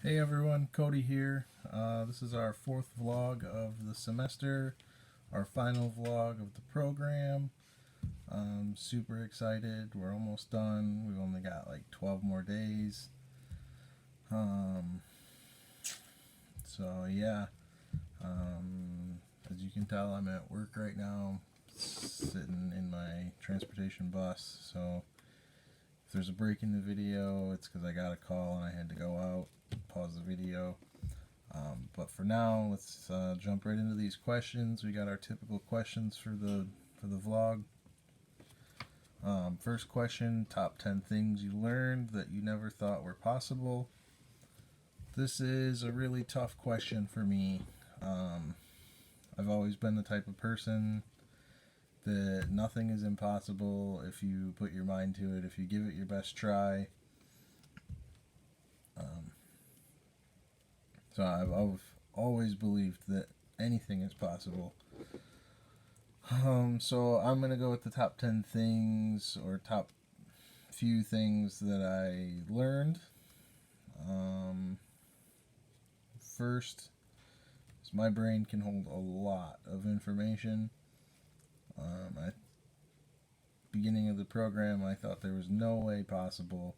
Hey everyone, Coty here. This is our fourth vlog of the semester, our final vlog of the program. Super excited. We're almost done. We've only got like 12 more days. Um, so yeah, as you can tell, I'm at work right now, sitting in my transportation bus. So if there's a break in the video, it's because I got a call and I had to go out, pause the video. But for now, let's jump right into these questions. We got our typical questions for the vlog. First question: top 10 things you learned that you never thought were possible. This is a really tough question for me. I've always been the type of person that nothing is impossible if you put your mind to it, if you give it your best try. So I've always believed that anything is possible. So I'm going to go with the top 10 things or top few things that I learned. First is my brain can hold a lot of information. At the beginning of the program, I thought there was no way possible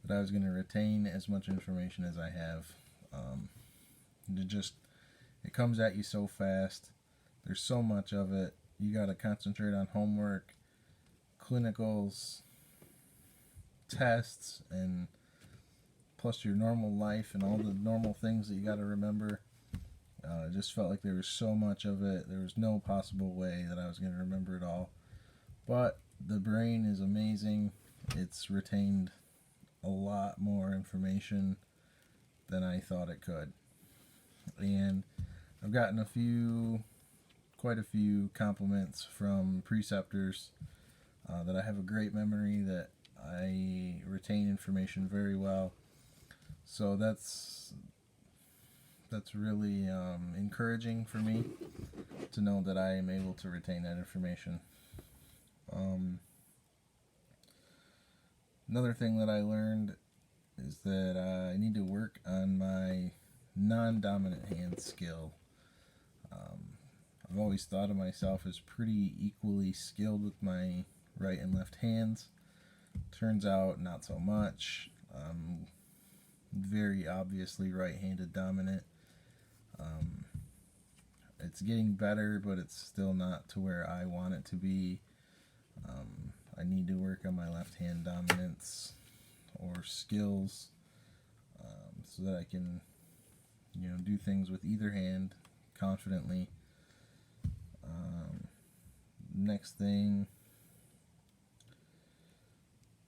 that I was going to retain as much information as I have. It comes at you so fast. There's so much of it. You got to concentrate on homework, clinicals, tests, and plus your normal life and all the normal things that you got to remember. It just felt like there was so much of it. There was no possible way that I was going to remember it all. But the brain is amazing. It's retained a lot more information than I thought it could. And I've gotten quite a few compliments from preceptors that I have a great memory, that I retain information very well. So that's really encouraging for me to know that I am able to retain that information. Another thing that I learned is that I need to work on my non-dominant hand skill. I've always thought of myself as pretty equally skilled with my right and left hands. Turns out not so much. Very obviously right-handed dominant. It's getting better, but it's still not to where I want it to be. I need to work on my left hand dominance or skills, so that I can, do things with either hand confidently. Next thing,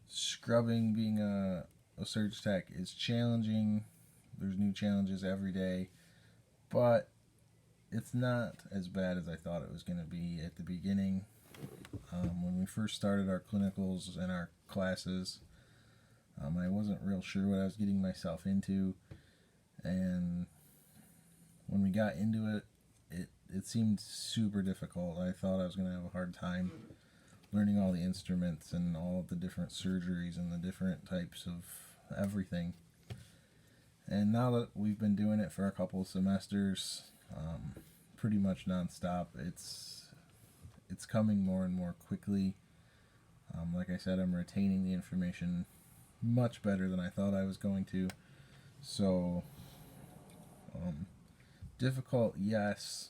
scrubbing, being a surge tech is challenging. There's new challenges every day, but it's not as bad as I thought it was going to be at the beginning. When we first started our clinicals and our classes, I wasn't real sure what I was getting myself into, and when we got into it, it seemed super difficult. I thought I was going to have a hard time learning all the instruments and all the different surgeries and the different types of everything. And now that we've been doing it for a couple of semesters, pretty much nonstop, it's coming more and more quickly. Like I said, I'm retaining the information much better than I thought I was going to. So, difficult, yes.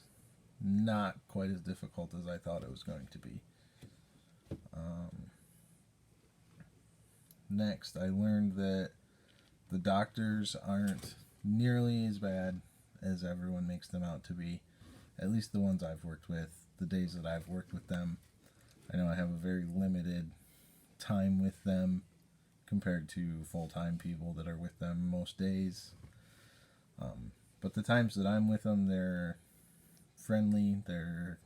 Not quite as difficult as I thought it was going to be. Next, I learned that the doctors aren't nearly as bad as everyone makes them out to be. At least the ones I've worked with, the days that I've worked with them. I know I have a very limited time with them compared to full-time people that are with them most days. But the times that I'm with them, they're friendly, they're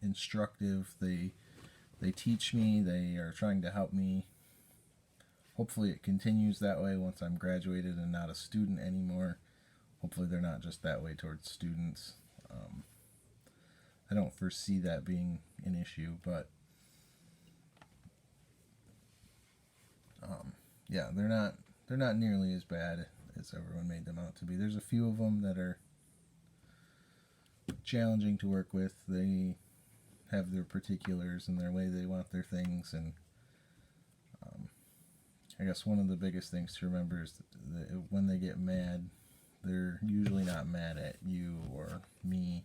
instructive, they teach me, they are trying to help me. Hopefully it continues that way once I'm graduated and not a student anymore. Hopefully they're not just that way towards students. I don't foresee that being an issue, but yeah, they're not nearly as bad as everyone made them out to be. There's a few of them that are challenging to work with. They have their particulars and their way they want their things, and I guess one of the biggest things to remember is that when they get mad, they're usually not mad at you or me.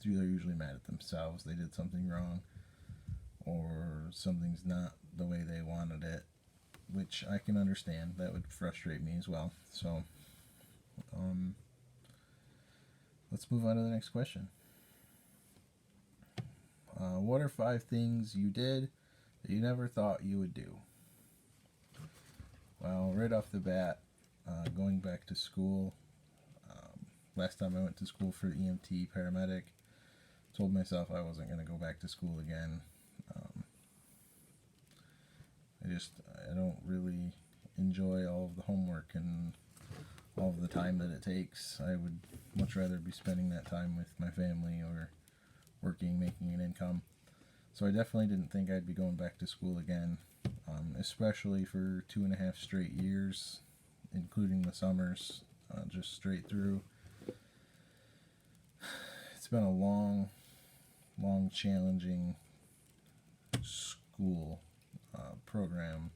They're usually mad at themselves. They did something wrong, or something's not the way they wanted it, which I can understand. That would frustrate me as well. So, let's move on to the next question. What are 5 things you did that you never thought you would do? Well, right off the bat, going back to school, last time I went to school for EMT paramedic, told myself I wasn't going to go back to school again. I don't really enjoy all of the homework and all of the time that it takes. I would much rather be spending that time with my family or working, making an income. So I definitely didn't think I'd be going back to school again, especially for 2.5 straight years, including the summers, just straight through. It's been a long, challenging school program.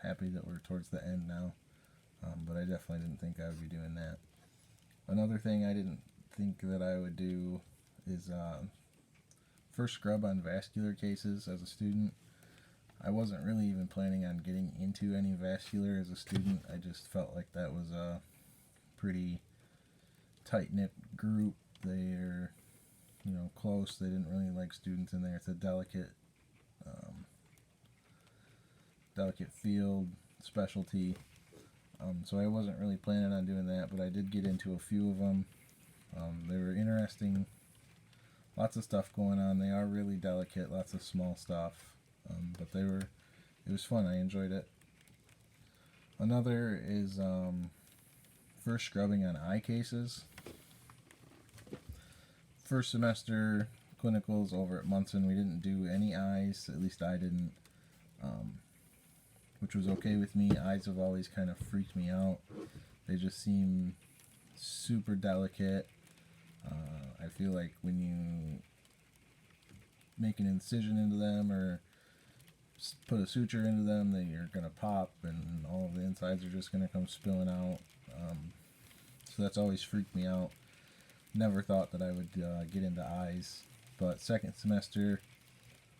Happy that we're towards the end now, but I definitely didn't think I would be doing that. Another thing I didn't think that I would do is first scrub on vascular cases as a student. I wasn't really even planning on getting into any vascular as a student. I just felt like that was a pretty tight-knit group. They're, close. They didn't really like students in there. It's a delicate field, specialty. So I wasn't really planning on doing that, but I did get into a few of them. They were interesting. Lots of stuff going on. They are really delicate, lots of small stuff. But it was fun. I enjoyed it. Another is first scrubbing on eye cases. First semester clinicals over at Munson, we didn't do any eyes, at least I didn't, which was okay with me. Eyes have always kind of freaked me out. They just seem super delicate. I feel like when you make an incision into them or put a suture into them, then you're going to pop and all of the insides are just going to come spilling out. So that's always freaked me out. Never thought that I would get into eyes. But second semester,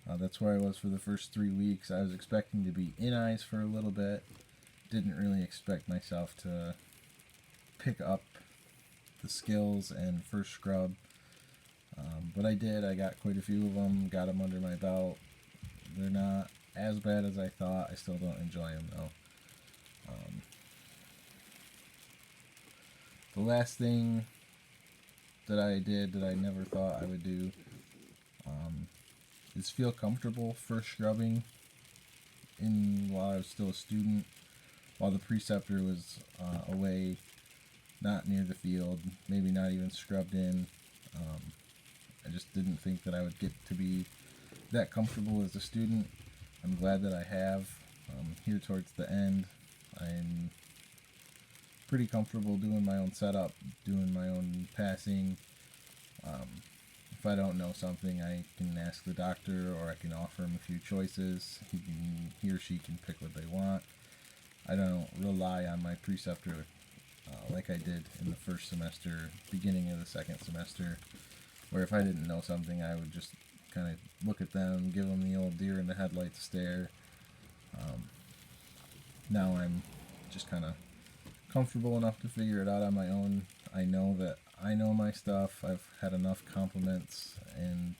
that's where I was for the first 3 weeks. I was expecting to be in eyes for a little bit. Didn't really expect myself to pick up the skills and first scrub. But I did. I got quite a few of them, got them under my belt. They're not as bad as I thought. I still don't enjoy them though. The last thing that I did that I never thought I would do is feel comfortable first scrubbing while I was still a student, while the preceptor was away, not near the field, maybe not even scrubbed in. I just didn't think that I would get to be that comfortable as a student. I'm glad that I have. Here towards the end, I'm pretty comfortable doing my own setup, doing my own passing. If I don't know something, I can ask the doctor, or I can offer him a few choices. He or she can pick what they want. I don't rely on my preceptor like I did in the first semester, beginning of the second semester, where if I didn't know something, I would just kind of look at them, give them the old deer in the headlights stare. Now I'm just kind of comfortable enough to figure it out on my own. I know that I know my stuff. I've had enough compliments and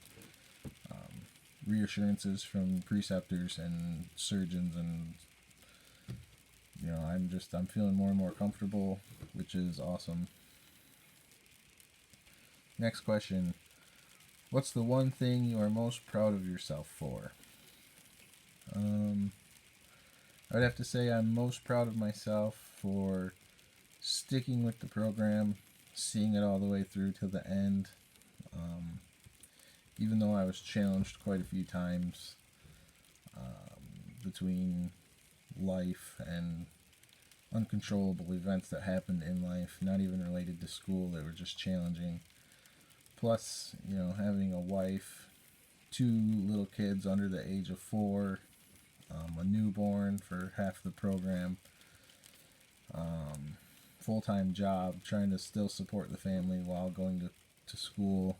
reassurances from preceptors and surgeons, and I'm feeling more and more comfortable, which is awesome. Next question. What's the one thing you are most proud of yourself for? I would have to say I'm most proud of myself for sticking with the program, seeing it all the way through to the end. Even though I was challenged quite a few times between life and uncontrollable events that happened in life, not even related to school, that were just challenging. Plus, having a wife, 2 little kids under the age of 4, a newborn for half the program, full-time job, trying to still support the family while going to school.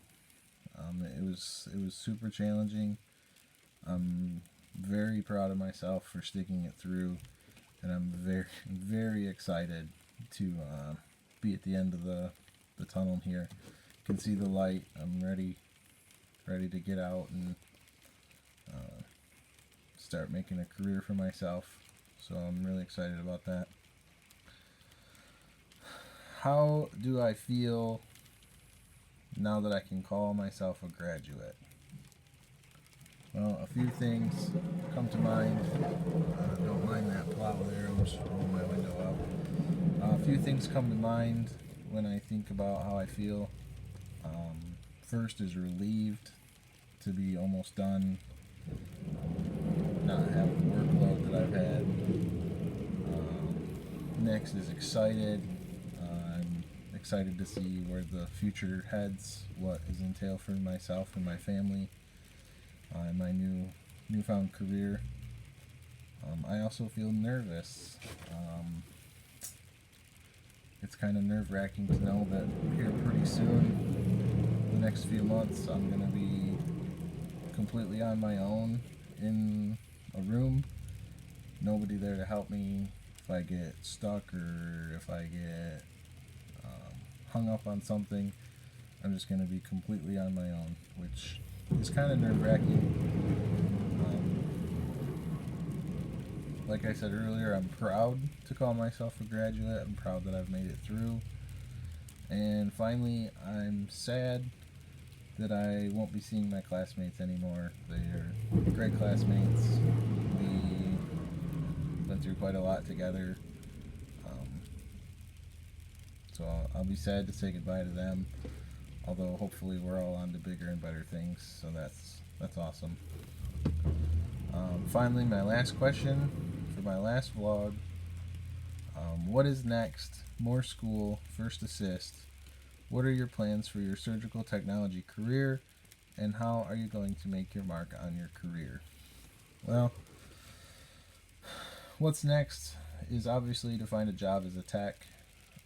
It was super challenging. I'm very proud of myself for sticking it through, and I'm very, very excited to be at the end of the tunnel here. Can see the light. I'm ready to get out and start making a career for myself. So I'm really excited about that. How do I feel now that I can call myself a graduate? Well, a few things come to mind. Don't mind that plow there. I'm just rolling my window up. A few things come to mind when I think about how I feel. First is relieved to be almost done, not have the workload that I've had. Next is excited. I'm excited to see where the future heads, what is entailed for myself and my family, in my newfound career. I also feel nervous. It's kind of nerve-wracking to know that here pretty soon, the next few months, I'm going to be completely on my own in a room. Nobody there to help me if I get stuck or if I get hung up on something. I'm just going to be completely on my own, which is kind of nerve-wracking. Like I said earlier, I'm proud to call myself a graduate. I'm proud that I've made it through. And finally, I'm sad that I won't be seeing my classmates anymore. They are great classmates. We went through quite a lot together. So I'll be sad to say goodbye to them. Although hopefully we're all on to bigger and better things. So that's awesome. Finally, my last question for my last vlog. What is next? More school, first assist. What are your plans for your surgical technology career, and how are you going to make your mark on your career? Well, what's next is obviously to find a job as a tech.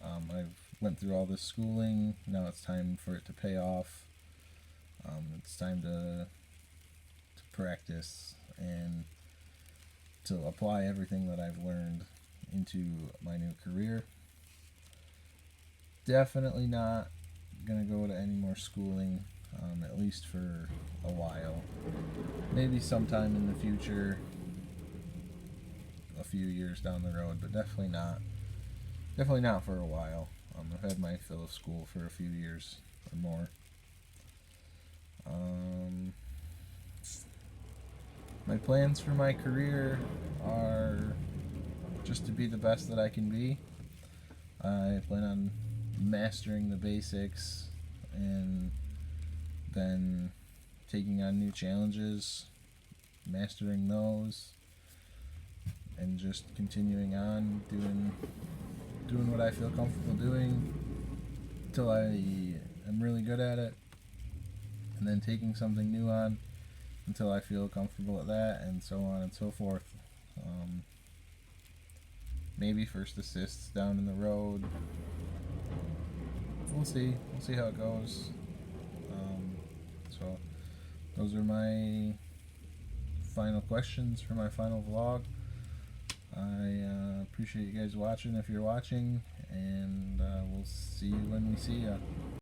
I've went through all this schooling. Now it's time for it to pay off. It's time to practice and to apply everything that I've learned into my new career. Definitely not going to go to any more schooling, at least for a while. Maybe sometime in the future, a few years down the road, but definitely not. Definitely not for a while. I've had my fill of school for a few years or more. My plans for my career are just to be the best that I can be. I plan on mastering the basics and then taking on new challenges, mastering those, and just continuing on doing what I feel comfortable doing until I am really good at it, and then taking something new on until I feel comfortable at that, and so on and so forth. Maybe first assists down in the road. We'll see how it goes. So those are my final questions for my final vlog. I appreciate you guys watching if you're watching, and we'll see you when we see ya.